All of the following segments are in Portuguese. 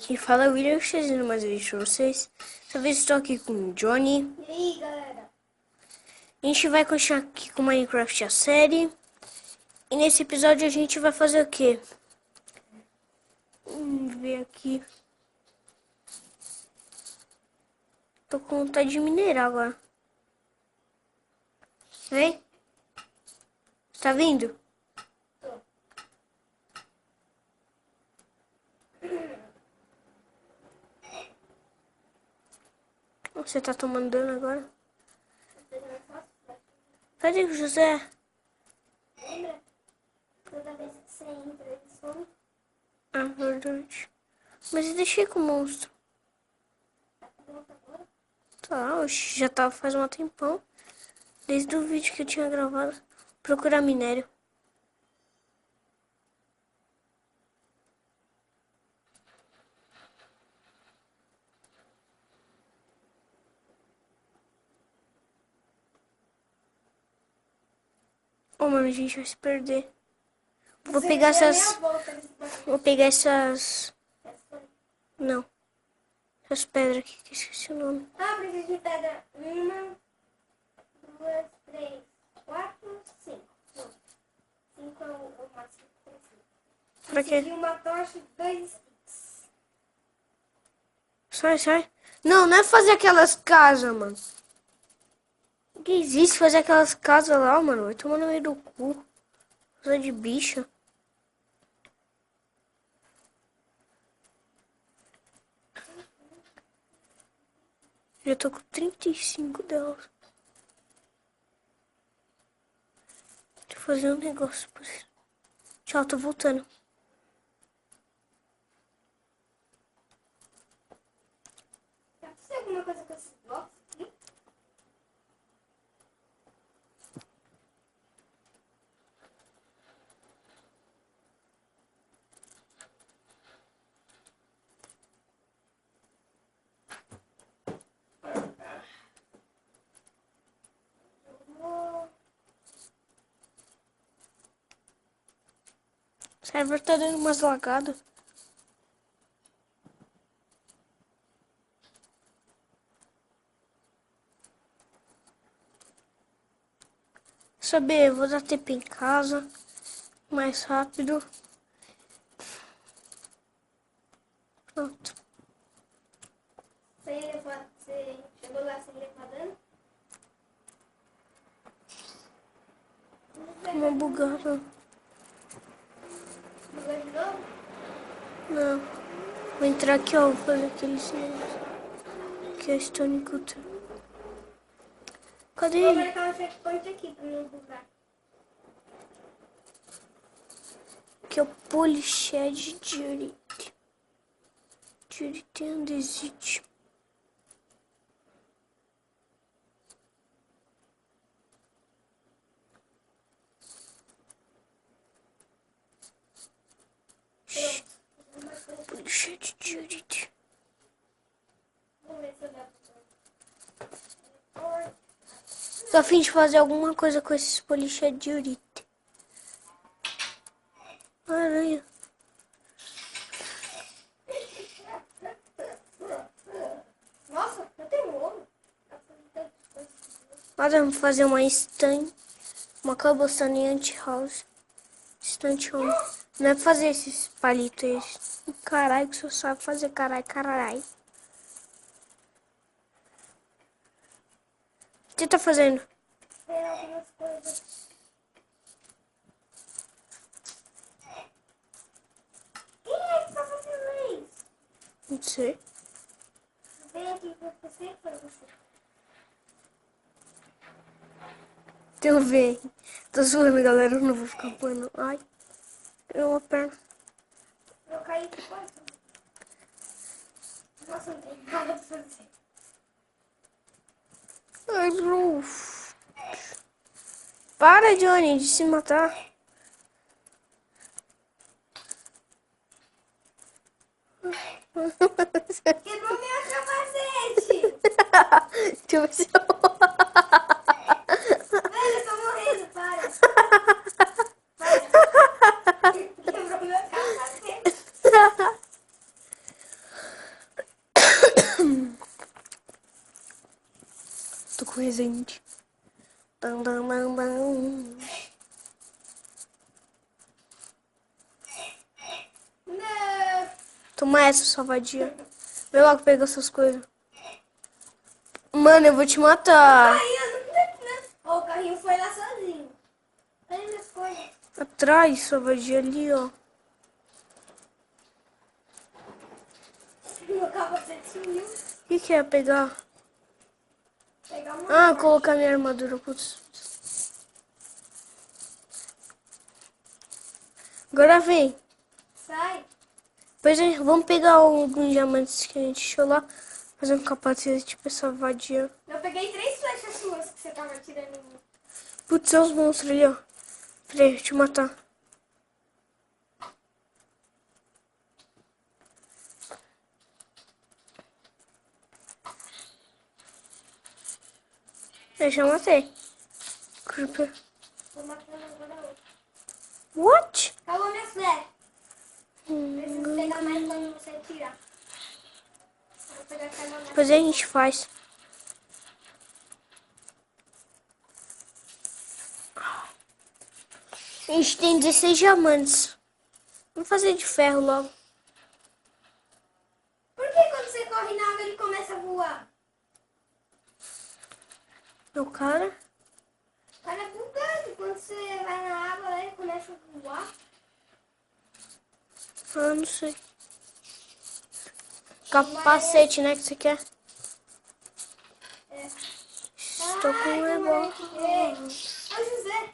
Quem fala é o William, trazendo mais um vídeo pra vocês. Dessa vez estou aqui com o Johnny. E aí, galera? A gente vai continuar aqui com Minecraft a série. E nesse episódio a gente vai fazer o quê? Vamos ver aqui. Tô com vontade de minerar agora. Vem? Tá vindo? Tô. Você tá tomando dano agora? Cadê o José? Lembra? Toda vez que você entra, eles somem. Ah, verdade. Mas eu deixei com o monstro. Tá pronto agora? Tá, oxe, já tava faz um tempão. Desde o vídeo que eu tinha gravado. Procurar minério. Ô, mano, a gente vai se perder. Vou Você pegar deu a essas... meia volta nesse bagulho. Vou pegar essas... Essa foi. Não. Essas pedras aqui, que eu esqueci o nome. Ah, preciso de pedra. 1, 2, 3, 4, 5. 5 é o máximo que eu preciso. Pra Preciso de quê? uma tocha e 2 sticks. Sai, sai. Não, não é fazer aquelas casas, mano. O que existe fazer aquelas casas lá, mano? Vai tomar no meio do cu. Coisa de bicha. Já tô com 35 delas. Deixa eu fazer um negócio por isso. Tchau, tô voltando. Tá acontecendo alguma coisa com esses blocos aqui? Eu vou... O server tá dando umas lagadas. Saber, vou dar tempo em casa. Mais rápido. Pronto. Você chegou lá sem levar dano? Uma bugada. Bugou de novo? Não. Vou entrar aqui, ó. Vou fazer aqueles negócios. Aqui é o Stone Cutter. Cadê Vou ele? marcar um checkpoint aqui pra não bugar. Aqui é o Polished Diorite. Diorite andesite. Polished Diorite. Vamos ver se eu dá pra... Tô a fim de fazer alguma coisa com esses Polished Diorite. Aranha. Nossa, eu tenho ouro. Mas vamos fazer uma stand. Uma cobblestone anti-house. Estante home. Não é pra fazer esses palitos aí. Caralho, que você sabe fazer caralho, caralho. O que você tá fazendo? Tem algumas coisas. Quem é que tá fazendo isso? Não sei. Vem aqui pra você, pra você. Então vem. Tô zoando, galera. Eu não vou ficar apanhando. Ai. Caiu uma perna. Eu caí de quatro. Nossa, não tem nada pra fazer. Ai, bro. Para, Johnny, de se matar. Quebrou meu capacete! Deixa eu ver se eu... Mano, eu tô morrendo, para! Para! Quebrou meu capacete! Tô com resende. Bam, bam, bam, bam. Não. Toma essa, sua vadia. Vem logo pegar essas coisas. Mano, eu vou te matar. Ó, o carrinho foi lá sozinho. Olha minhas coisas. Atrás, sua vadia ali, ó. Meu capacete sumiu. O que é pegar? Pegar uma Ah, parte. colocar minha armadura. Putz. Agora vem. Sai. Pois é, vamos pegar alguns diamantes que a gente achou lá. Fazer um capacete tipo essa vadia. Eu peguei 3 flechas suas que você tava atirando em mim. Putz, é os monstros ali, ó. Peraí, deixa eu te matar. Eu já matei. Creeper. Tô matando agora outro. What? Acabou minhas flechas. Preciso pegar mais quando você atirar. Vou pegar aquela mais. Depois a gente faz. A gente tem 16 diamantes. Vamos fazer de ferro logo. Por que quando você corre na água ele começa a voar? Meu cara. O cara é bugado. Quando você vai na água ele começa a voar. Ah, não sei. Capacete, né, que você quer? É. Estou com um revólver. Ei, ô José.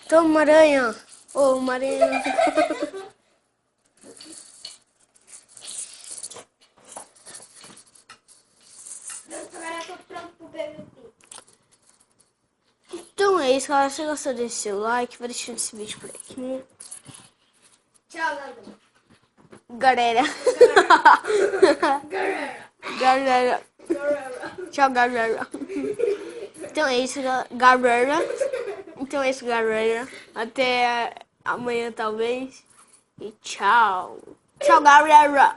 Toma uma aranha. Ô, uma aranha. Agora eu tô pronto pro PVP. Então é isso, galera. Se você gostou, deixe seu like. Vai deixando esse vídeo por aqui. Tchau, galera. Galera. Galera. Tchau, galera. Então é isso, galera. Então é isso, galera. Até amanhã, talvez. E tchau. Tchau, galera.